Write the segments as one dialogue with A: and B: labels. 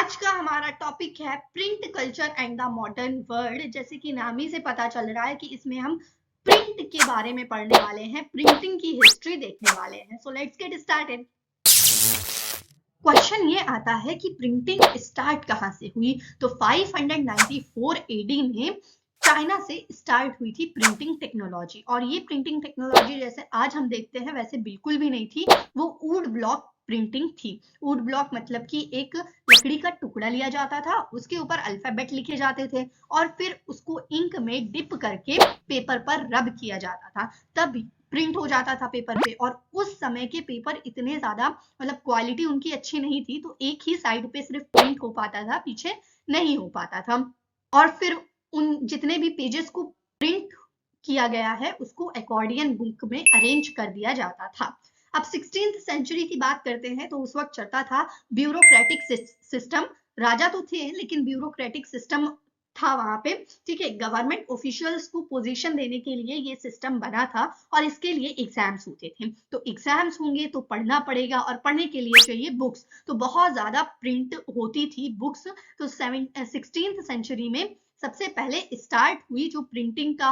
A: आज का हमारा टॉपिक है print culture and the modern world. जैसे कि नाम ही से पता चल रहा है कि इसमें हम प्रिंट के बारे में पढ़ने वाले हैं, प्रिंटिंग की हिस्ट्री देखने वाले हैं। So let's get started. Question ये आता है कि प्रिंटिंग स्टार्ट कहां से हुई। तो 594 एडी में चाइना से स्टार्ट हुई थी प्रिंटिंग टेक्नोलॉजी। और ये प्रिंटिंग टेक्नोलॉजी जैसे आज हम देखते हैं वैसे बिल्कुल भी नहीं थी। वो वुड ब्लॉक प्रिंटिंग थी। वुड ब्लॉक मतलब कि एक लकड़ी का टुकड़ा लिया जाता था, उसके ऊपर अल्फाबेट लिखे जाते थे और फिर उसको इंक में डिप करके पेपर पर रब किया जाता था, तब प्रिंट हो जाता था पेपर पे। और उस समय के पेपर इतने ज्यादा मतलब क्वालिटी उनकी अच्छी नहीं थी, तो एक ही साइड पे सिर्फ प्रिंट हो पाता था, पीछे नहीं हो पाता था। और फिर उन जितने भी पेजेस को प्रिंट किया गया है उसको एकॉर्डियन बुक में अरेंज कर दिया जाता था। अब 16th सेंचुरी की बात करते हैं तो उस वक्त चलता था ब्यूरोक्रेटिक सिस्टम। राजा तो थे लेकिन ब्यूरोक्रेटिक सिस्टम था वहां पे। ठीक है, गवर्नमेंट ऑफिशियल्स को पोजीशन देने के लिए ये सिस्टम बना था और इसके लिए एग्जाम्स होते थे। तो एग्जाम्स होंगे तो पढ़ना पड़ेगा और पढ़ने के लिए चाहिए बुक्स, तो बहुत ज्यादा प्रिंट होती थी बुक्स। तो 16th सेंचुरी में सबसे पहले स्टार्ट हुई जो प्रिंटिंग का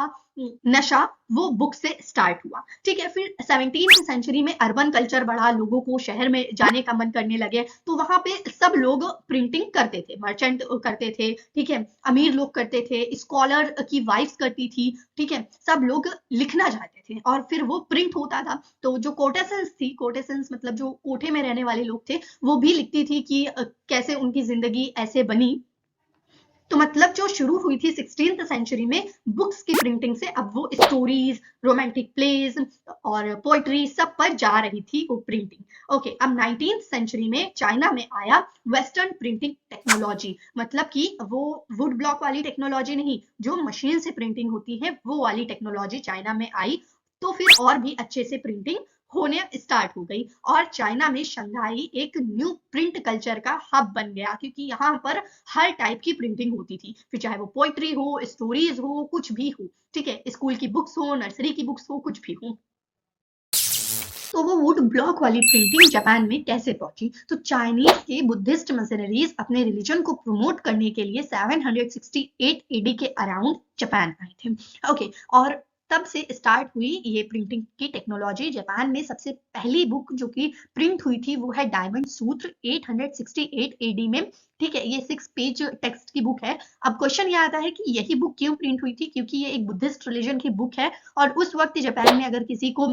A: नशा, वो बुक से स्टार्ट हुआ। ठीक है, फिर 17th सेंचुरी में अर्बन कल्चर बढ़ा, लोगों को शहर में जाने का मन करने लगे, तो वहां पे सब लोग प्रिंटिंग करते थे, मर्चेंट करते थे, ठीक है, अमीर लोग करते थे, स्कॉलर की वाइफ्स करती थी, ठीक है, सब लोग लिखना चाहते थे और फिर वो प्रिंट होता था। तो जो कोटेसंस थी, कोटेसंस मतलब जो कोठे में रहने वाले लोग थे, वो भी लिखती थी कि कैसे उनकी जिंदगी ऐसे बनी। तो मतलब जो शुरू हुई थी 16th सेंचुरी में बुक्स की प्रिंटिंग से, अब वो स्टोरीज, रोमांटिक प्लेज और पोएट्री सब पर जा रही थी वो प्रिंटिंग। ओके, अब 19th सेंचुरी में चाइना में आया वेस्टर्न प्रिंटिंग टेक्नोलॉजी। मतलब कि वो वुड ब्लॉक वाली टेक्नोलॉजी नहीं, जो मशीन से प्रिंटिंग होती है वो वाली टेक्नोलॉजी चाइना में आई। तो फिर और भी अच्छे से प्रिंटिंग होने स्टार्ट हो गई और चाइना में शंघाई एक न्यू प्रिंट कल्चर का हब बन गया, क्योंकि यहाँ पर हर टाइप की प्रिंटिंग होती थी, फिर चाहे वो पोइट्री हो, स्टोरीज हो, कुछ भी हो। ठीक है, स्कूल की बुक्स हो, नर्सरी की बुक्स हो, कुछ भी हो। तो वो वुड ब्लॉक वाली प्रिंटिंग जापान में कैसे पहुंची। तो चाइनीज के बुद्धिस्ट मिशनरीज अपने रिलीजन को प्रमोट करने के लिए 768 एडी के अराउंड जापान आए थे। ओके, और तब से स्टार्ट हुई ये प्रिंटिंग की टेक्नोलॉजी। जापान में सबसे पहली बुक जो कि प्रिंट हुई थी वो है डायमंड सूत्र 868 एडी में। ठीक है, ये 6 पेज टेक्स्ट की बुक है। अब क्वेश्चन ये आता है कि यही बुक क्यों प्रिंट हुई थी, क्योंकि ये एक बुद्धिस्ट रिलीजन की बुक है और उस वक्त जापान में अगर किसी को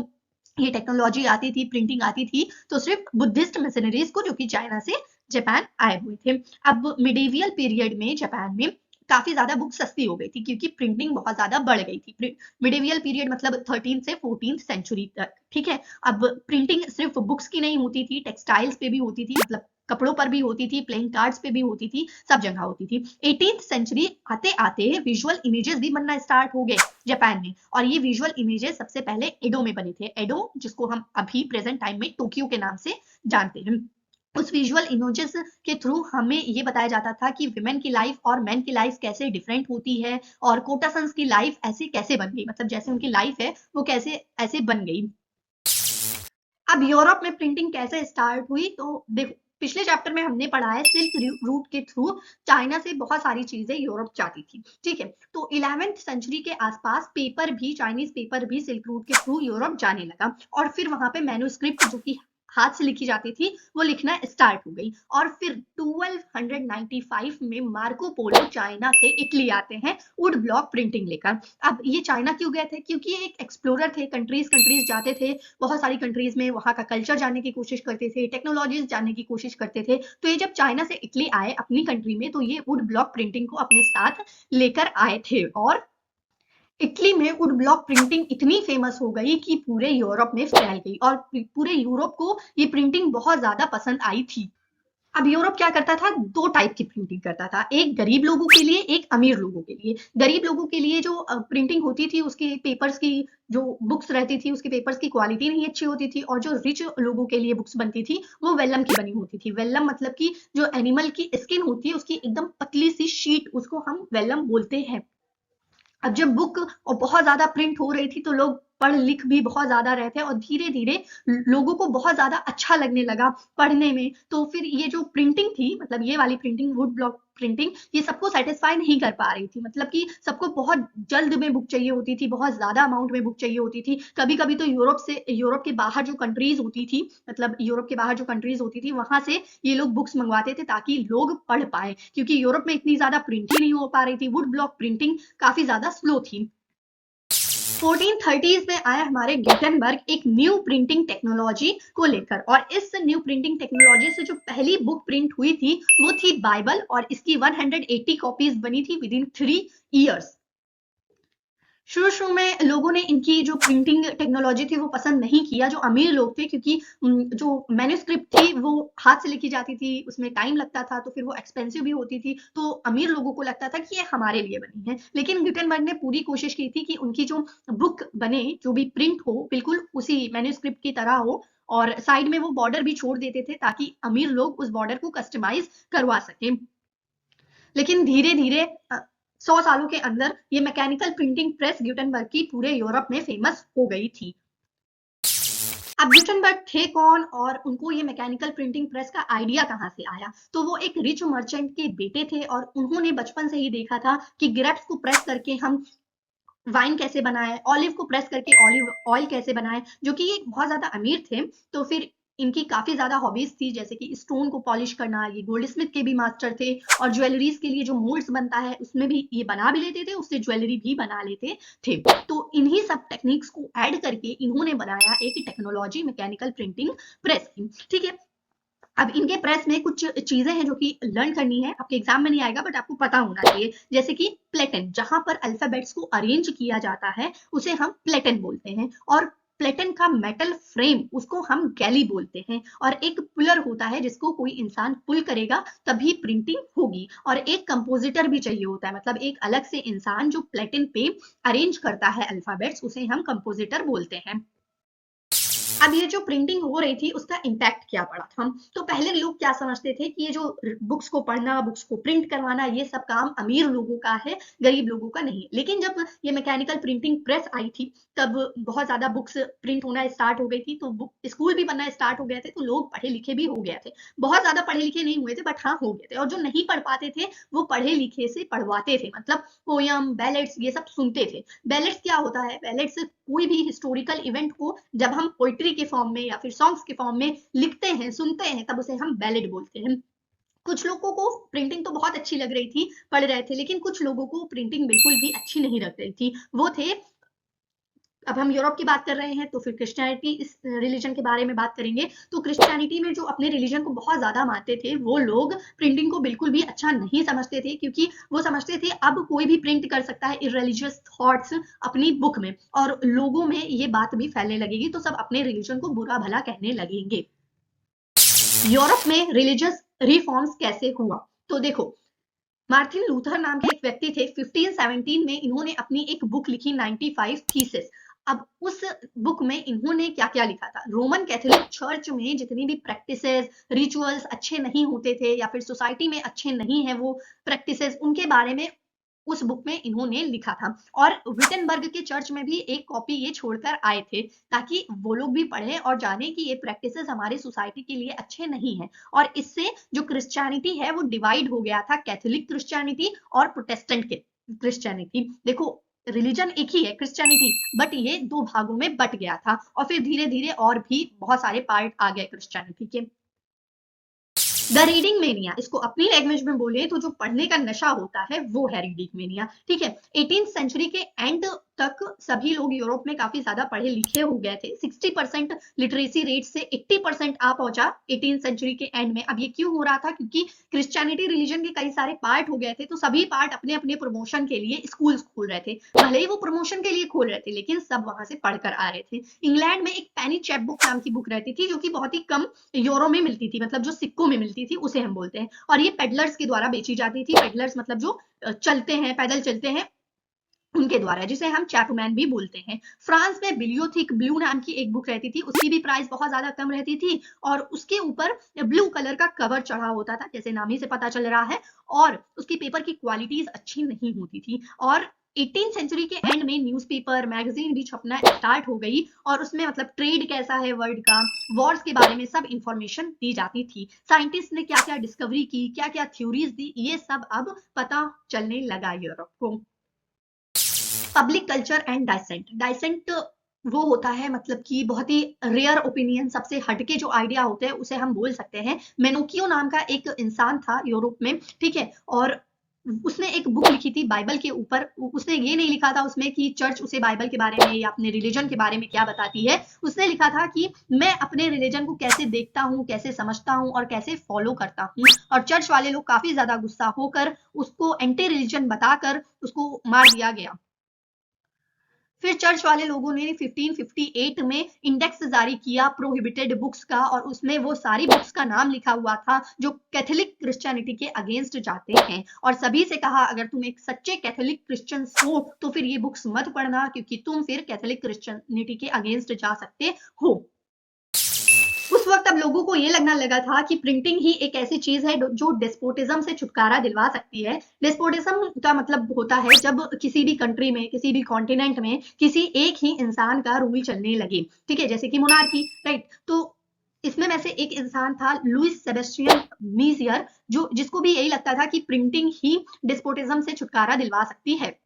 A: ये टेक्नोलॉजी आती थी, प्रिंटिंग आती थी, तो सिर्फ बुद्धिस्ट मिशनरीज को, जो कि चाइना से जापान आए हुए थे। अब मिडिवियल पीरियड में जापान में काफी ज्यादा बुक सस्ती हो गई थी क्योंकि प्रिंटिंग बहुत ज्यादा बढ़ गई थी। मिडिवियल पीरियड मतलब 13 से 14 सेंचुरी तक। ठीक है, अब प्रिंटिंग सिर्फ बुक्स की नहीं होती थी, टेक्सटाइल्स पे भी होती थी, मतलब कपड़ों पर भी होती थी, प्लेइंग कार्ड्स पे भी होती थी, सब जगह होती थी। 18th सेंचुरी आते आते विजुअल इमेजेस भी बनना स्टार्ट हो गए जापान में, और ये विजुअल इमेजेस सबसे पहले एडो में बने थे। एडो जिसको हम अभी प्रेजेंट टाइम में टोक्यो के नाम से जानते हैं। उस विजुअल इमेजेस के थ्रू हमें ये बताया जाता था कि विमेन की लाइफ और मेन की लाइफ कैसे डिफरेंट होती है और कोटासंस की लाइफ ऐसे कैसे बन गई, मतलब जैसे उनकी लाइफ है वो कैसे ऐसे बन गई। अब यूरोप में प्रिंटिंग कैसे स्टार्ट हुई, तो देखो पिछले चैप्टर में हमने पढ़ा है सिल्क रूट के थ्रू चाइना से बहुत सारी चीजें यूरोप जाती थी। ठीक है, तो 11th सेंचुरी के आसपास पेपर भी, चाइनीज पेपर भी सिल्क रूट के थ्रू यूरोप जाने लगा और फिर वहां पे मैन्युस्क्रिप्ट जो कि हाथ से लिखी जाती थी वो लिखना स्टार्ट हो गई। और फिर 1295 में मार्को पोलो चाइना से इटली आते हैं वुड ब्लॉक प्रिंटिंग लेकर। अब ये चाइना क्यों गए थे, क्योंकि ये एक एक्सप्लोरर थे, कंट्रीज कंट्रीज जाते थे, बहुत सारी कंट्रीज में वहां का कल्चर जानने की कोशिश करते थे, टेक्नोलॉजीज जानने की कोशिश करते थे। तो ये जब चाइना से इटली आए अपनी कंट्री में, तो ये वुड ब्लॉक प्रिंटिंग को अपने साथ लेकर आए थे और इटली में वुड ब्लॉक प्रिंटिंग इतनी फेमस हो गई कि पूरे यूरोप में फैल गई और पूरे यूरोप को ये प्रिंटिंग बहुत ज्यादा पसंद आई थी। अब यूरोप क्या करता था, दो टाइप की प्रिंटिंग करता था, एक गरीब लोगों के लिए, एक अमीर लोगों के लिए। गरीब लोगों के लिए जो प्रिंटिंग होती थी उसके पेपर्स की, जो बुक्स रहती थी उसके पेपर्स की क्वालिटी नहीं अच्छी होती थी, और जो रिच लोगों के लिए बुक्स बनती थी वो वेलम की बनी होती थी। वेलम मतलब कि जो एनिमल की स्किन होती है उसकी एकदम पतली सी शीट, उसको हम वेलम बोलते हैं। अब जब बुक और बहुत ज्यादा प्रिंट हो रही थी तो लोग पढ़ लिख भी बहुत ज़्यादा रहे थे और धीरे-धीरे लोगों को बहुत ज़्यादा अच्छा लगने लगा पढ़ने में। तो फिर ये जो प्रिंटिंग थी, मतलब ये वाली प्रिंटिंग, वुड ब्लॉक प्रिंटिंग, ये सबको सैटिस्फाई नहीं कर पा रही थी। मतलब कि सबको बहुत जल्द में बुक चाहिए होती थी, बहुत ज़्यादा अमाउंट में बुक चाहिए होती थी। कभी-कभी तो यूरोप के बाहर जो कंट्रीज़ होती थी, मतलब यूरोप के बाहर जो कंट्रीज़ होती थी, वहाँ से ये लोग बुक्स मंगवाते थे ताकि लोग पढ़ पाएँ, क्योंकि यूरोप में इतनी ज़्यादा प्रिंट ही नहीं हो पा रही थी। वुड ब्लॉक प्रिंटिंग काफ़ी ज़्यादा स्लो थी। 1430s में आया हमारे गुटेनबर्ग एक न्यू प्रिंटिंग टेक्नोलॉजी को लेकर, और इस न्यू प्रिंटिंग टेक्नोलॉजी से जो पहली बुक प्रिंट हुई थी वो थी बाइबल, और इसकी 180 कॉपीज बनी थी विद इन 3 इयर्स। शुरू-शुरू में लोगों ने इनकी जो प्रिंटिंग टेक्नोलॉजी थी वो पसंद नहीं किया, जो अमीर लोग थे, क्योंकि जो मैन्युस्क्रिप्ट थी वो हाथ से लिखी जाती थी, उसमें टाइम लगता था, तो फिर वो एक्सपेंसिव भी होती थी, तो अमीर लोगों को लगता था कि ये हमारे लिए बनी है। लेकिन गुटेनबर्ग ने पूरी कोशिश की थी कि उनकी जो बुक बने, जो भी प्रिंट हो, बिल्कुल उसी मैन्युस्क्रिप्ट की तरह हो, और साइड में वो बॉर्डर भी छोड़ देते थे ताकि अमीर लोग उस बॉर्डर को कस्टमाइज़ करवा सकें। लेकिन धीरे-धीरे 100 सालों के अंदर ये मैकेनिकल प्रिंटिंग प्रेस गुटेनबर्ग की पूरे यूरोप में फेमस हो गई थी। अब गुटेनबर्ग थे कौन और उनको ये मैकेनिकल प्रिंटिंग प्रेस का आइडिया कहाँ से आया? तो वो एक रिच मर्चेंट के बेटे थे और उन्होंने बचपन से ही देखा था कि ग्रेप्स को प्रेस करके हम वाइन कैसे बनाएँ, ऑलिव को प्रेस करके ऑलिव ऑयल कैसे बनाएँ, जो कि ये बहुत ज़्यादा अमीर थे, तो फिर इनकी काफ़ी ज़्यादा हॉबीज़ थी, जैसे कि स्टोन को पॉलिश करना, ये गोल्डस्मिथ के भी मास्टर थे, और ज्वेलरीज़ के लिए जो मोल्ड्स बनता है, उसमें भी ये बना भी लेते थे, उससे ज्वेलरी भी बना लेते थे। तो इन्हीं सब टेक्निक्स को ऐड करके इन्होंने बनाया एक टेक्नोलॉजी मैकेनिकल प्रिंटिंग प्रेस की, ठीक है? अब इनके प्रेस में कुछ चीजें हैं जो कि लर्न करनी है, आपके एग्जाम में नहीं आएगा बट आपको पता होना चाहिए, जैसे कि प्लेटन, जहां पर अल्फाबेट्स को अरेंज किया जाता है उसे हम प्लेटन बोलते हैं, और प्लेटन का मेटल फ्रेम उसको हम गैली बोलते हैं, और एक पुलर होता है जिसको कोई इंसान पुल करेगा तभी प्रिंटिंग होगी, और एक कंपोजिटर भी चाहिए होता है, मतलब एक अलग से इंसान जो प्लेटन पे अरेंज करता है अल्फाबेट्स, उसे हम कंपोजिटर बोलते हैं। अब ये जो प्रिंटिंग हो रही थी उसका इम्पैक्ट क्या पड़ा था? तो पहले लोग क्या समझते थे कि ये जो बुक्स को पढ़ना, बुक्स को प्रिंट करवाना, ये सब काम अमीर लोगों का है, गरीब लोगों का नहीं। लेकिन जब ये मैकेनिकल प्रिंटिंग प्रेस आई थी, तब बहुत ज़्यादा बुक्स प्रिंट होना स्टार्ट हो गई थी, तो बुक स्कूल भी बनना स्टार्ट हो गए थे, तो लोग पढ़े-लिखे भी हो गए थे। बहुत ज़्यादा पढ़े-लिखे नहीं हुए थे बट हाँ, हो गए थे, और जो नहीं पढ़ पाते थे, वो पढ़े-लिखे से पढ़वाते थे। मतलब पोयम, बैलेड्स ये सब सुनते थे। बैलेड्स क्या होता है? बैलेड्स कोई भी हिस्टोरिकल इवेंट को जब हम पोइट्री के फॉर्म में या फिर सॉन्ग्स के फॉर्म में लिखते हैं, सुनते हैं, तब उसे हम बैलेड बोलते हैं। कुछ लोगों को प्रिंटिंग तो बहुत अच्छी लग रही थी, पढ़ रहे थे, लेकिन कुछ लोगों को प्रिंटिंग बिल्कुल भी अच्छी नहीं लग रही थी। वो थे, अब हम यूरोप की बात कर रहे हैं तो फिर क्रिश्चियनिटी इस रिलीजन के बारे में बात करेंगे। तो क्रिश्चियनिटी में जो अपने रिलीजन को बहुत ज़्यादा मानते थे, वो लोग प्रिंटिंग को बिल्कुल भी अच्छा नहीं समझते थे, क्योंकि वो समझते थे अब कोई भी प्रिंट कर सकता है इररिलीजियस थॉट्स अपनी बुक में, और लोगों में ये बात भी फैलने लगेगी, तो सब अपने रिलीजन को बुरा भला कहने लगेंगे। यूरोप में रिलीजियस रिफॉर्म्स कैसे हुआ? तो देखो, मार्टिन लूथर नाम के एक व्यक्ति थे, 1517 में इन्होंने अपनी एक बुक लिखी 95 थीसिस। अब उस बुक में इन्होंने क्या-क्या लिखा था? रोमन कैथोलिक चर्च में जितनी भी प्रैक्टिसेस, रिचुअल्स अच्छे नहीं होते थे या फिर सोसाइटी में अच्छे नहीं है वो प्रैक्टिसेस, उनके बारे में उस बुक में इन्होंने लिखा था, और विटेनबर्ग के चर्च में भी एक कॉपी ये छोड़कर आए थे ताकि वो लोग भी पढ़ें और जाने कि ये प्रैक्टिसेस हमारे सोसाइटी के लिए अच्छे नहीं हैं, और इससे जो क्रिश्चियनिटी है वो डिवाइड हो गया था, कैथोलिक क्रिश्चियनिटी और प्रोटेस्टेंट के क्रिश्चियनिटी। देखो, रिलीजन एक ही है क्रिश्चियनिटी, बट ये दो भागों में बट गया था, और फिर धीरे धीरे और भी बहुत सारे पार्ट आ गए क्रिश्चियनिटी के। द रीडिंग मेनिया, इसको अपनी लैंग्वेज में बोले तो जो पढ़ने का नशा होता है वो है रीडिंग मेनिया, ठीक है? 18th सेंचुरी के एंड तक सभी लोग यूरोप में काफी ज्यादा पढ़े लिखे हो गए थे। 60% लिटरेसी रेट से 80% आ पहुंचा 18th सेंचुरी के एंड में। अब ये क्यों हो रहा था? क्योंकि क्रिश्चियनिटी रिलीजन के कई सारे पार्ट हो गए थे, तो सभी पार्ट अपने अपने प्रमोशन के लिए स्कूल खोल रहे थे, भले ही वो प्रमोशन के लिए खोल रहे थे, लेकिन सब वहां से पढ़कर आ रहे थे। इंग्लैंड में एक पेनी चैप बुक नाम की बुक रहती थी, जो कि बहुत ही कम यूरो में मिलती थी, मतलब जो सिक्कों में मिलती थी उसे हम बोलते हैं, और ये पेडलर्स के द्वारा बेची जाती थी। पेडलर्स मतलब जो चलते हैं, पैदल चलते हैं, उनके द्वारा, जिसे हम चैपमैन भी बोलते हैं। फ्रांस में बिलियोथिक ब्लू नाम की एक बुक रहती थी, उसकी भी प्राइस बहुत ज्यादा कम रहती थी, और उसके ऊपर ब्लू कलर का कवर चढ़ा होता था, जैसे नाम ही से पता चल रहा है, और उसकी पेपर की क्वालिटीज अच्छी नहीं होती थी, और 18th सेंचुरी के एंड में न्यूज़पेपर मैगजीन भी छपना स्टार्ट हो गई और उसमें मतलब ट्रेड कैसा है वर्ल्ड का, वॉर्स के बारे में सब इंफॉर्मेशन दी जाती थी। साइंटिस्ट ने क्या क्या डिस्कवरी की, क्या क्या थ्योरीज दी, ये सब अब पता चलने लगा यूरोप को। Public culture and dissent. Dissent वो होता है मतलब कि बहुत ही रेयर ओपिनियन, सबसे हटके जो आइडिया होते हैं उसे हम बोल सकते हैं। मेनोकियो नाम का एक इंसान था यूरोप में, ठीक है, और उसने एक बुक लिखी थी बाइबल के ऊपर। उसने ये नहीं लिखा था उसमें कि चर्च उसे बाइबल के बारे में या अपने रिलीजन के बारे में क्या बताती है। उसने लिखा था कि मैं अपने रिलीजन को कैसे देखता हूँ, कैसे समझता हूँ और कैसे फॉलो करता हूँ। और चर्च वाले लोग काफी ज्यादा गुस्सा होकर उसको एंटी रिलीजन बताकर उसको मार दिया गया। फिर चर्च वाले लोगों ने 1558 में इंडेक्स जारी किया प्रोहिबिटेड बुक्स का, और उसमें वो सारी बुक्स का नाम लिखा हुआ था जो कैथोलिक क्रिश्चियनिटी के अगेंस्ट जाते हैं, और सभी से कहा अगर तुम एक सच्चे कैथोलिक क्रिश्चियन हो तो फिर ये बुक्स मत पढ़ना, क्योंकि तुम फिर कैथोलिक क्रिश्चियनिटी के अगेंस्ट जा सकते हो। उस वक्त अब लोगों को ये लगना लगा था कि प्रिंटिंग ही एक ऐसी चीज है जो डेस्पोटिज्म से छुटकारा दिलवा सकती है। डेस्पोटिज्म का मतलब होता है जब किसी भी कंट्री में, किसी भी कॉन्टिनेंट में किसी एक ही इंसान का रूल चलने लगे, ठीक है, जैसे कि मोनार्की, राइट। तो इसमें में से एक इंसान था लुइस सेबेस्टियन मीजियर, जो जिसको भी यही लगता था कि प्रिंटिंग ही डेस्पोटिज्म से छुटकारा दिलवा सकती है।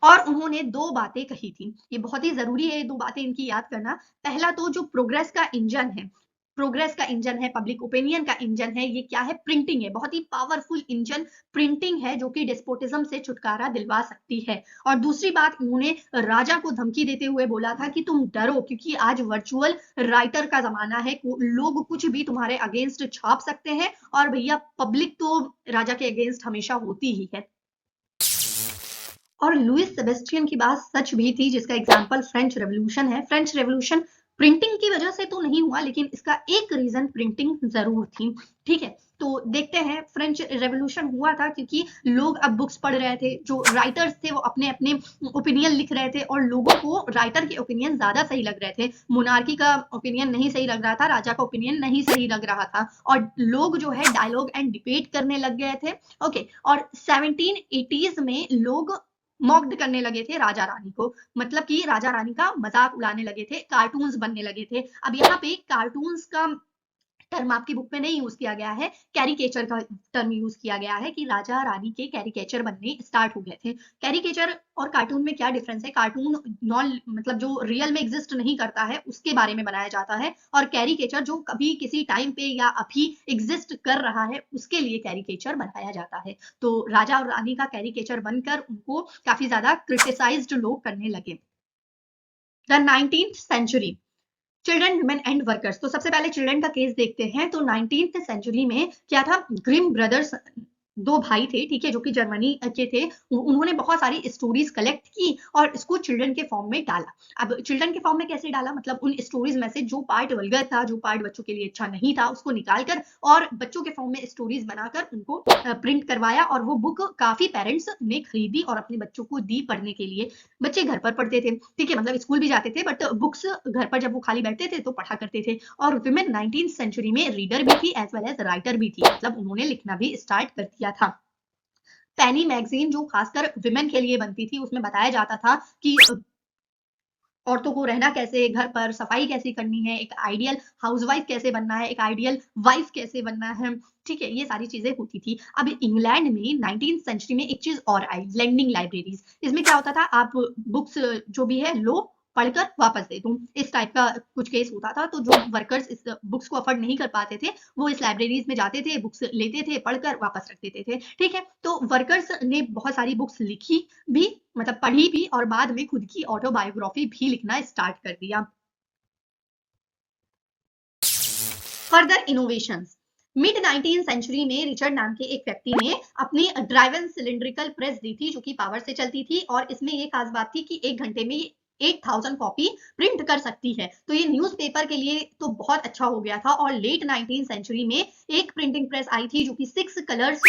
A: और उन्होंने दो बातें कही थी, ये बहुत ही जरूरी है, ये दो बातें इनकी याद करना। पहला तो जो प्रोग्रेस का इंजन है, प्रोग्रेस का इंजन है, पब्लिक ओपिनियन का इंजन है, ये क्या है, प्रिंटिंग है। बहुत ही पावरफुल इंजन प्रिंटिंग है जो कि डेस्पोटिज्म से छुटकारा दिलवा सकती है। और दूसरी बात, उन्होंने राजा को धमकी देते हुए बोला था कि तुम डरो, क्योंकि आज वर्चुअल राइटर का जमाना है, लोग कुछ भी तुम्हारे अगेंस्ट छाप सकते हैं, और भैया पब्लिक तो राजा के अगेंस्ट हमेशा होती ही है। और लुइस सेबेस्टियन की बात सच भी थी, जिसका एग्जाम्पल फ्रेंच रेवोल्यूशन है। फ्रेंच रेवोल्यूशन प्रिंटिंग की वजह से तो नहीं हुआ, लेकिन इसका एक रीजन प्रिंटिंग जरूर थी, ठीक है। तो देखते हैं, फ्रेंच रेवोल्यूशन हुआ था क्योंकि लोग अब बुक्स पढ़ रहे थे, जो राइटर्स थे वो अपने अपने ओपिनियन लिख रहे थे, और लोगों को राइटर के ओपिनियन ज्यादा सही लग रहे थे। मोनार्की का ओपिनियन नहीं सही लग रहा था, राजा का ओपिनियन नहीं सही लग रहा था, और लोग जो है डायलॉग एंड डिबेट करने लग गए थे। ओके, और 1780s में लोग मॉक्ड करने लगे थे राजा रानी को, मतलब कि राजा रानी का मजाक उड़ाने लगे थे, कार्टून्स बनने लगे थे। अब यहाँ पे कार्टून्स का टर्म आपकी बुक में नहीं यूज किया गया है, कैरिकेचर का टर्म यूज किया गया है कि राजा रानी के कैरिकेचर बनने स्टार्ट हो गए थे। कैरिकेचर और कार्टून में क्या डिफरेंस है, कार्टून नॉन मतलब जो रियल में एग्जिस्ट नहीं करता है उसके बारे में बनाया जाता है, और कैरिकेचर जो कभी किसी टाइम पे या अभी एग्जिस्ट कर रहा है उसके लिए कैरिकेचर बनाया जाता है। तो राजा और रानी का कैरिकेचर बनकर उनको काफी ज्यादा क्रिटिसाइज्ड लोग करने लगे। The 19th century, children women and workers. तो सबसे पहले चिल्ड्रन का केस देखते हैं। तो 19th सेंचुरी में क्या था, ग्रिम ब्रदर्स दो भाई थे, ठीक है, जो कि जर्मनी के थे। उन्होंने बहुत सारी स्टोरीज कलेक्ट की और इसको चिल्ड्रन के फॉर्म में डाला। अब चिल्ड्रन के फॉर्म में कैसे डाला, मतलब उन स्टोरीज में से जो पार्ट वल्गर था, जो पार्ट बच्चों के लिए अच्छा नहीं था, उसको निकालकर और बच्चों के फॉर्म में स्टोरीज बनाकर उनको प्रिंट करवाया, और वो बुक काफी पेरेंट्स ने खरीदी और अपने बच्चों को दी पढ़ने के लिए। बच्चे घर पर पढ़ते थे, ठीक है, मतलब स्कूल भी जाते थे, बट बुक्स घर पर जब वो खाली बैठते थे तो पढ़ा करते थे। और विमेन 19th सेंचुरी में रीडर भी थी एज वेल एज राइटर भी थी, मतलब उन्होंने लिखना भी स्टार्ट कर दिया था। पेनी मैगजीन जो खासकर विमेन के लिए बनती थी, उसमें बताया जाता था कि औरतों को रहना कैसे, घर पर सफाई कैसे करनी है, एक आइडियल हाउसवाइफ कैसे बनना है, एक आइडियल वाइफ कैसे बनना है, ठीक है, ये सारी चीजें होती थी। अब इंग्लैंड में 19th सेंचुरी में एक चीज और आई, लेंडिंग लाइब्रेरीज। इसमें क्या होता था, आप बुक्स जो भी है लो, पढ़कर वापस दे दूं, इस टाइप का कुछ केस होता था। तो जो वर्कर्स इस बुक्स को अफोर्ड नहीं कर पाते थे, वो इस लाइब्रेरीज में जाते थे, बुक्स लेते थे, पढ़कर वापस रख देते थे, ठीक है। तो वर्कर्स ने बहुत सारी बुक्स लिखी भी, मतलब पढ़ी भी, और बाद में खुद की ऑटोबायोग्राफी भी लिखना स्टार्ट कर दिया। Further innovations, mid 19th century में रिचर्ड नाम के एक व्यक्ति ने अपनी ड्राइवन सिलिंड्रिकल प्रेस दी थी, जो कि पावर से चलती थी, और इसमें ये खास बात थी कि एक घंटे में 8000 कॉपी प्रिंट कर सकती है। तो ये न्यूज़पेपर के लिए तो बहुत अच्छा हो गया था। और लेट 19th सेंचुरी में एक प्रिंटिंग प्रेस आई थी जो कि 6 कलर्स,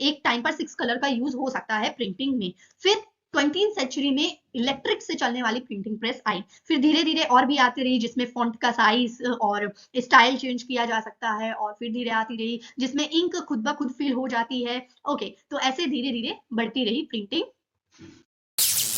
A: एक टाइम पर 6 कलर का यूज हो सकता है प्रिंटिंग में। फिर 20th सेंचुरी में इलेक्ट्रिक से चलने वाली प्रिंटिंग प्रेस आई। फिर धीरे धीरे और भी आती रही, जिसमें फॉन्ट का साइज और स्टाइल चेंज किया जा सकता है, और फिर धीरे आती रही जिसमें इंक खुद ब खुद फिल हो जाती है। ओके, तो ऐसे धीरे धीरे बढ़ती रही प्रिंटिंग।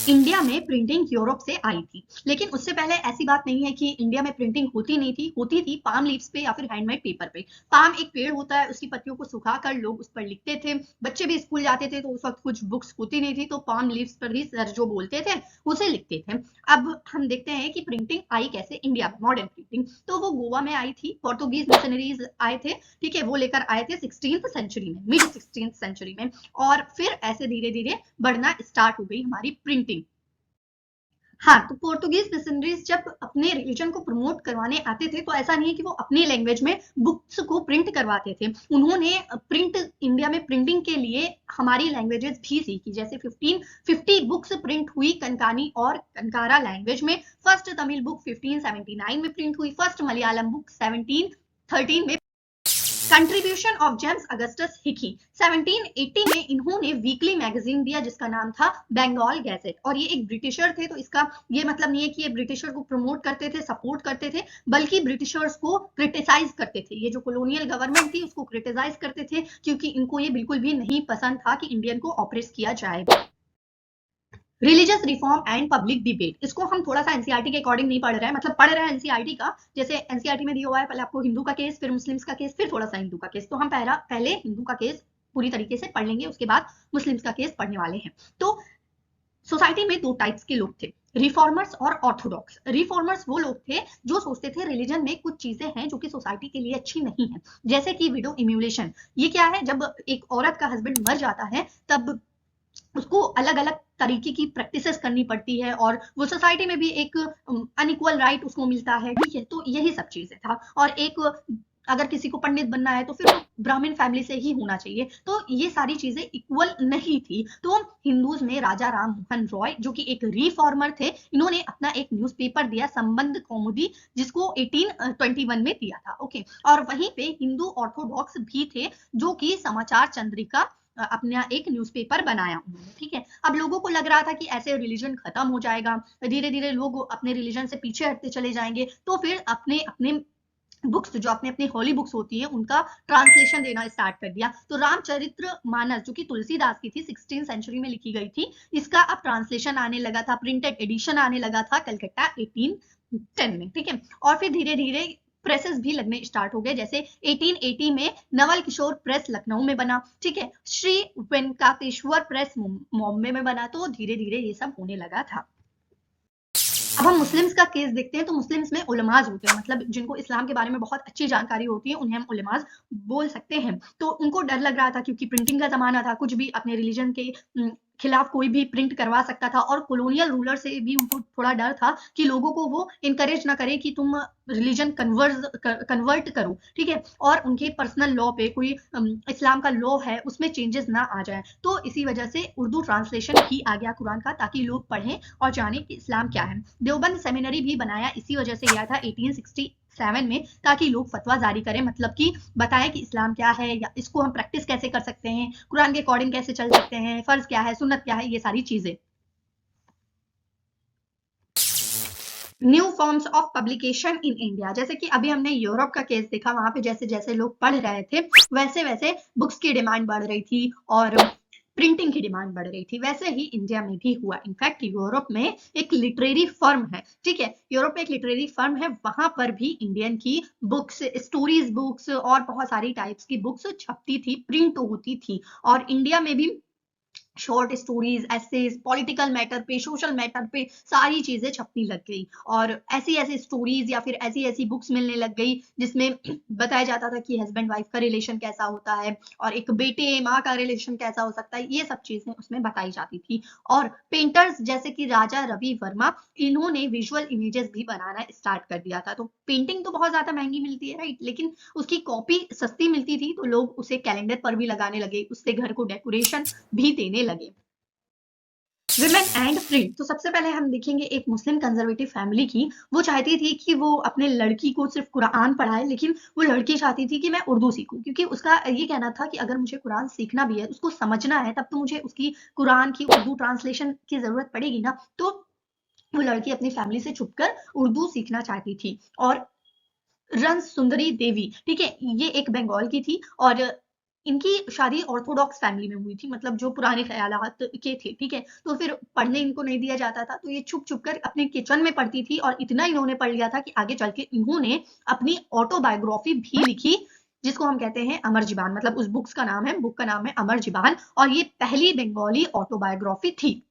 A: इंडिया में प्रिंटिंग यूरोप से आई थी, लेकिन उससे पहले ऐसी बात नहीं है कि इंडिया में प्रिंटिंग होती नहीं थी, होती थी पाम लीव्स पे या फिर हैंडमेड पेपर पे। पाम एक पेड़ होता है, उसकी पत्तियों को सुखाकर लोग उस पर लिखते थे। बच्चे भी स्कूल जाते थे तो उस वक्त कुछ बुक्स होती नहीं थी, तो पाम लीव्स पर ही सर जो बोलते थे उसे लिखते थे। अब हम देखते हैं कि प्रिंटिंग आई कैसे इंडिया में, मॉडर्न प्रिंटिंग। तो वो गोवा में आई थी, पोर्तुगीज मिशनरीज आए थे, ठीक है, वो लेकर आए थे 16th सेंचुरी में, मिड 16th सेंचुरी में। और फिर ऐसे धीरे धीरे बढ़ना स्टार्ट हो गई हमारी प्रिंटिंग। हाँ, तो पोर्तुगीज मिशनरीज जब अपने रिलीजन को प्रमोट करवाने आते थे, तो ऐसा नहीं है कि वो अपनी लैंग्वेज में बुक्स को प्रिंट करवाते थे। उन्होंने प्रिंट इंडिया में प्रिंटिंग के लिए हमारी लैंग्वेजेस भी सीखी, जैसे 1550 बुक्स प्रिंट हुई कंकानी और कंकारा लैंग्वेज में। फर्स्ट तमिल बुक 1579 में प्रिंट हुई, फर्स्ट मलयालम बुक 1713 में। Contribution of James Augustus Hicky 1780 में इन्होंने वीकली मैगजीन दिया जिसका नाम था बंगाल गैजेट, और ये एक ब्रिटिशर थे, तो इसका ये मतलब नहीं है कि ये ब्रिटिशर को प्रमोट करते थे, सपोर्ट करते थे, बल्कि ब्रिटिशर्स को क्रिटिसाइज करते थे। ये जो कॉलोनियल गवर्नमेंट थी उसको क्रिटिसाइज करते थे, क्योंकि इनको ये बिल्कुल भी नहीं पसंद था कि इंडियन को ऑपरेस किया जाए। Religious reform and public debate, इसको हम थोड़ा सा एनसीईआरटी के अकॉर्डिंग नहीं पढ़ रहे हैं, मतलब पढ़ रहे हैं एनसीईआरटी का, जैसे एनसीईआरटी में दिया हुआ है पहले आपको हिंदू का केस, फिर मुस्लिम्स का केस, फिर थोड़ा सा हिंदू का केस। तो हम पहले हिंदू का केस पूरी तरीके से पढ़ लेंगे, उसके बाद मुस्लिम्स का केस पढ़ने वाले हैं। तो सोसाइटी में दो टाइप्स के लोग थे, रिफॉर्मर्स और ऑर्थोडॉक्स। रिफॉर्मर्स वो लोग थे जो सोचते थे रिलीजन में कुछ चीजें हैं जो कि सोसाइटी के लिए अच्छी नहीं है, जैसे कि विडो इम्यूलेशन। ये क्या है, जब एक औरत का हस्बैंड मर जाता है तब उसको अलग अलग तरीके की प्रैक्टिसेस करनी पड़ती है, और वो सोसाइटी में भी एक अनइक्वल राइट उसको मिलता है, ठीक है। तो यही सब चीजें था। और एक अगर किसी को पंडित बनना है तो फिर वो ब्राह्मण फैमिली से ही होना चाहिए, तो ये सारी चीजें इक्वल नहीं थी। तो हिंदूज में राजा राम मोहन रॉय जो कि एक रिफॉर्मर थे, इन्होंने अपना एक न्यूज़पेपर दिया, संबंध कौमुदी, जिसको 1821 में दिया था, ओके। और वहीं पे हिंदू ऑर्थोडॉक्स भी थे जो कि समाचार चंद्रिका अपना एक न्यूज़पेपर बनाया उन्होंने, ठीक है। अब लोगों को लग रहा था कि ऐसे रिलीजन खत्म हो जाएगा, धीरे धीरे लोग अपने रिलीजन से पीछे हटते चले जाएंगे, तो फिर अपने अपने बुक्स जो अपने अपने होली बुक्स होती है उनका ट्रांसलेशन देना स्टार्ट कर दिया। तो रामचरित्र मानस जो कि तुलसीदास की थी, 16 सेंचुरी में लिखी गई थी, इसका अब ट्रांसलेशन आने लगा था, प्रिंटेड एडिशन आने लगा था कलकत्ता 1810 में, ठीक है। और फिर धीरे धीरे प्रेसेस भी लगने स्टार्ट हो गए, जैसे 1880 में नवल किशोर प्रेस लखनऊ में बना, ठीक है, श्री वेंकटेश्वर प्रेस बॉम्बे में बना। तो धीरे धीरे ये सब होने लगा था। अब हम मुस्लिम्स का केस देखते हैं, तो मुस्लिम्स में उलमाज होते हैं, मतलब जिनको इस्लाम के बारे में बहुत अच्छी जानकारी होती है उन्हें हम उलमाज बोल सकते हैं। तो उनको डर लग रहा था क्योंकि प्रिंटिंग का जमाना था, कुछ भी अपने रिलीजन के खिलाफ कोई भी प्रिंट करवा सकता था, और कॉलोनियल रूलर से भी उनको थोड़ा डर था कि लोगों को वो इनकरेज ना करे कि तुम रिलीजन कन्वर्ट करो, ठीक है, और उनके पर्सनल लॉ पे कोई इस्लाम का लॉ है उसमें चेंजेस ना आ जाए। तो इसी वजह से उर्दू ट्रांसलेशन ही आ गया कुरान का, ताकि लोग पढ़ें और जाने कि इस्लाम क्या है। देवबंद सेमिनरी भी बनाया इसी वजह से गया था 1867 में, ताकि लोग फतवा जारी करें, मतलब कि बताएं कि इस्लाम क्या है, या इसको हम प्रैक्टिस कैसे कर सकते हैं, कुरान के अकॉर्डिंग कैसे चल सकते हैं, फर्ज क्या है, सुन्नत क्या है, ये सारी चीजें। New forms of publication in India, जैसे कि अभी हमने यूरोप का केस देखा, वहां पे जैसे जैसे लोग पढ़ रहे थे वैसे वैसे बुक्स की डिमांड बढ़ रही थी और प्रिंटिंग की डिमांड बढ़ रही थी, वैसे ही इंडिया में भी हुआ। इनफैक्ट यूरोप में एक लिटरेरी फर्म है, ठीक है, यूरोप में एक लिटरेरी फर्म है, वहां पर भी इंडियन की बुक्स, स्टोरीज बुक्स और बहुत सारी टाइप्स की बुक्स छपती थी, प्रिंट होती थी। और इंडिया में भी short stories, essays, political matter पे, सोशल मैटर पे सारी चीजें छपने लग गई, और ऐसी ऐसी स्टोरीज या फिर ऐसी ऐसी बुक्स मिलने लग गई जिसमें बताया जाता था कि हस्बैंड वाइफ का रिलेशन कैसा होता है, और एक बेटे माँ का रिलेशन कैसा हो सकता है, ये सब चीजें उसमें बताई जाती थी। और पेंटर्स जैसे कि राजा रवि वर्मा, इन्होंने विजुअल इमेजेस भी बनाना स्टार्ट कर दिया था। तो पेंटिंग तो बहुत ज्यादा महंगी मिलती है, राइट, लेकिन उसकी कॉपी सस्ती मिलती थी, तो लोग उसे कैलेंडर पर भी लगाने लगे, उससे घर को डेकोरेशन भी देने लगे। विमेन एंड फ्रीडम, तो सबसे पहले हम देखेंगे एक मुस्लिम कंजर्वेटिव फैमिली की। वो चाहती थी कि वो अपने लड़की को सिर्फ कुरान पढ़ाए, लेकिन वो लड़की चाहती थी कि मैं उर्दू सीखूं, क्योंकि उसका ये कहना था कि अगर मुझे कुरान सीखना भी है, उसको समझना है, तब तो मुझे उसकी कुरान की उर्दू ट्रांसलेशन की जरूरत पड़ेगी ना। तो वो लड़की अपनी फैमिली से छुपकर उर्दू सीखना चाहती थी। और रन सुंदरी देवी, ठीक है, ये एक बंगाल की थी, और इनकी शादी ऑर्थोडॉक्स फैमिली में हुई थी, मतलब जो पुराने ख्यालात के थे, ठीक है। तो फिर पढ़ने इनको नहीं दिया जाता था, तो ये छुप छुप कर अपने किचन में पढ़ती थी, और इतना इन्होंने पढ़ लिया था कि आगे चल के इन्होंने अपनी ऑटोबायोग्राफी भी लिखी, जिसको हम कहते हैं अमर जीबान। मतलब उस बुक का नाम है अमर जीबान, और ये पहली बंगाली ऑटोबायोग्राफी थी।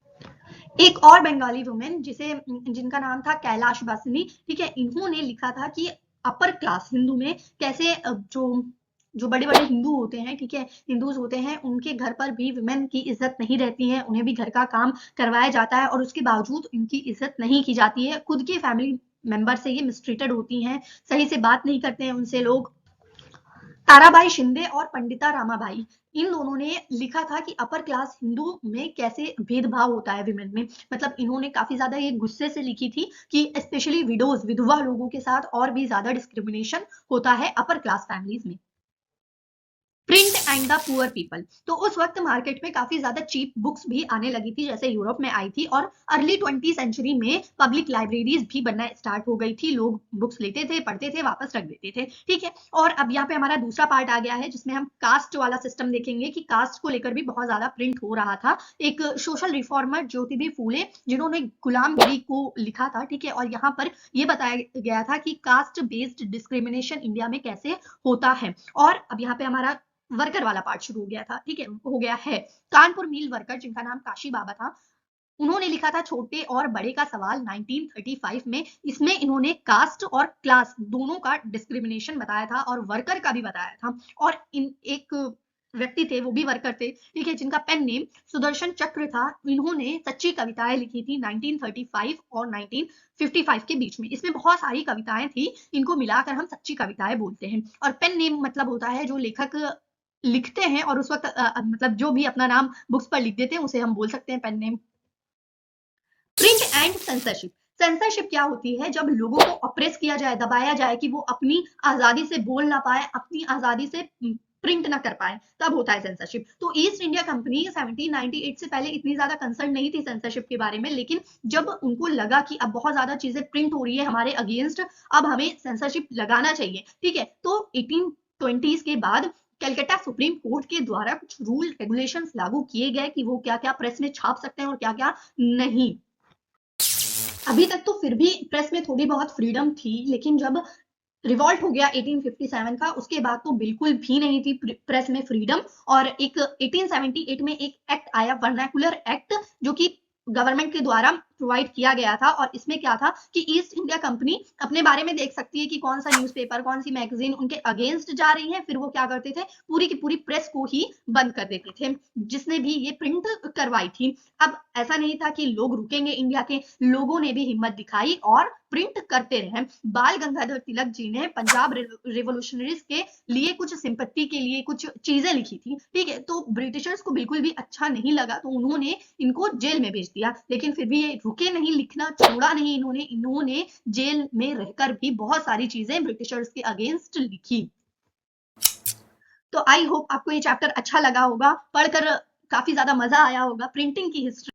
A: एक और बंगाली वुमेन जिनका नाम था कैलाश बासनी, ठीक है, इन्होंने लिखा था कि अपर क्लास हिंदू में कैसे जो जो बड़े बड़े हिंदू होते हैं, ठीक है, हिंदूज होते हैं, उनके घर पर भी वुमेन की इज्जत नहीं रहती है, उन्हें भी घर का काम करवाया जाता है, और उसके बावजूद इनकी इज्जत नहीं की जाती है। खुद की फैमिली मेंबर से ये मिसट्रीटेड होती हैं, सही से बात नहीं करते हैं उनसे लोग। ताराबाई शिंदे और पंडिता रामाबाई, इन दोनों ने लिखा था कि अपर क्लास हिंदू में कैसे भेदभाव होता है विमेन में। मतलब इन्होंने काफी ज्यादा ये गुस्से से लिखी थी कि स्पेशली विडोज, विधवा लोगों के साथ और भी ज्यादा डिस्क्रिमिनेशन होता है अपर क्लास फैमिलीज में। Print and the poor people, तो उस वक्त मार्केट में काफी ज्यादा चीप बुक्स भी आने लगी थी, जैसे यूरोप में आई थी, और अर्ली 20 सेंचुरी में पब्लिक लाइब्रेरीज भी बनना स्टार्ट हो गई थी। लोग बुक्स लेते थे, पढ़ते थे, वापस रख देते थे, ठीक है। और अब यहाँ पे हमारा दूसरा पार्ट आ गया है, जिसमें हम कास्ट वाला सिस्टम देखेंगे कि कास्ट को लेकर भी बहुत ज्यादा प्रिंट हो रहा था। एक सोशल रिफॉर्मर ज्योतिबी फूले, जिन्होंने गुलामगिरी को लिखा था, ठीक है, और यहाँ पर ये बताया गया था कि कास्ट बेस्ड डिस्क्रिमिनेशन इंडिया में कैसे होता है। और अब यहाँ पे हमारा वर्कर वाला पार्ट शुरू हो गया था, ठीक है, हो गया है। कानपुर मिल वर्कर, जिनका नाम काशी बाबा था, उन्होंने लिखा था छोटे और बड़े का सवाल 1935 में। इसमें इन्होंने कास्ट और क्लास दोनों का डिस्क्रिमिनेशन बताया था, और वर्कर का भी बताया था। और इन एक व्यक्ति थे, वो भी वर्कर थे, ठीक है, जिनका पेन नेम सुदर्शन चक्र था। इन्होंने सच्ची कविताएं लिखी थी 1935 और 1955 के बीच में। इसमें बहुत सारी कविताएं थी, इनको मिलाकर हम सच्ची कविताएं बोलते हैं। और पेन नेम मतलब होता है जो लेखक लिखते हैं, और उस वक्त मतलब जो भी अपना नाम बुक्स पर लिख देते हैं, उसे हम बोल सकते हैं pen name. Print and censorship, censorship क्या होती है? जब लोगों को ऑप्रेस किया जाए, दबाया जाए कि वो अपनी आजादी से बोल ना पाए, अपनी आजादी से प्रिंट ना कर पाए, तब होता है सेंसरशिप। तो ईस्ट इंडिया कंपनी 1798 से पहले इतनी ज्यादा कंसर्न नहीं थी सेंसरशिप के बारे में, लेकिन जब उनको लगा कि अब बहुत ज्यादा चीजें प्रिंट हो रही है हमारे अगेंस्ट, अब हमें सेंसरशिप लगाना चाहिए, ठीक है। तो 1820 के बाद कलकत्ता सुप्रीम कोर्ट के द्वारा कुछ रूल रेगुलेशंस लागू किए गए कि वो क्या क्या प्रेस में छाप सकते हैं और क्या क्या नहीं। अभी तक तो फिर भी प्रेस में थोड़ी बहुत फ्रीडम थी, लेकिन जब रिवॉल्ट हो गया 1857 का, उसके बाद तो बिल्कुल भी नहीं थी प्रेस में फ्रीडम। और एक 1878 में एक एक्ट आया, वर्नाकुलर एक्ट, जो कि गवर्नमेंट के द्वारा प्रोवाइड किया गया था। और इसमें क्या था कि ईस्ट इंडिया कंपनी अपने बारे में देख सकती है कि कौन सा न्यूज़पेपर, कौन सी मैगजीन उनके अगेंस्ट जा रही है, फिर वो क्या करते थे, पूरी की पूरी प्रेस को ही बंद कर देते थे, जिसने भी ये प्रिंट करवाई थी। अब ऐसा नहीं था कि लोग रुकेंगे, इंडिया के लोगों ने भी हिम्मत दिखाई और प्रिंट करते रहे। बाल गंगाधर तिलक जी ने पंजाब रिवोल्यूशनरीज के लिए कुछ सिंपत्ति के लिए कुछ चीजें लिखी थी, ठीक है। तो ब्रिटिशर्स को बिल्कुल भी अच्छा नहीं लगा, तो उन्होंने इनको जेल में भेज दिया, लेकिन फिर भी ये रुके नहीं, लिखना छोड़ा नहीं इन्होंने जेल में रहकर भी बहुत सारी चीजें ब्रिटिशर्स के अगेंस्ट लिखी। तो आई होप आपको ये चैप्टर अच्छा लगा होगा, पढ़कर काफी ज्यादा मजा आया होगा। प्रिंटिंग की हिस्ट्री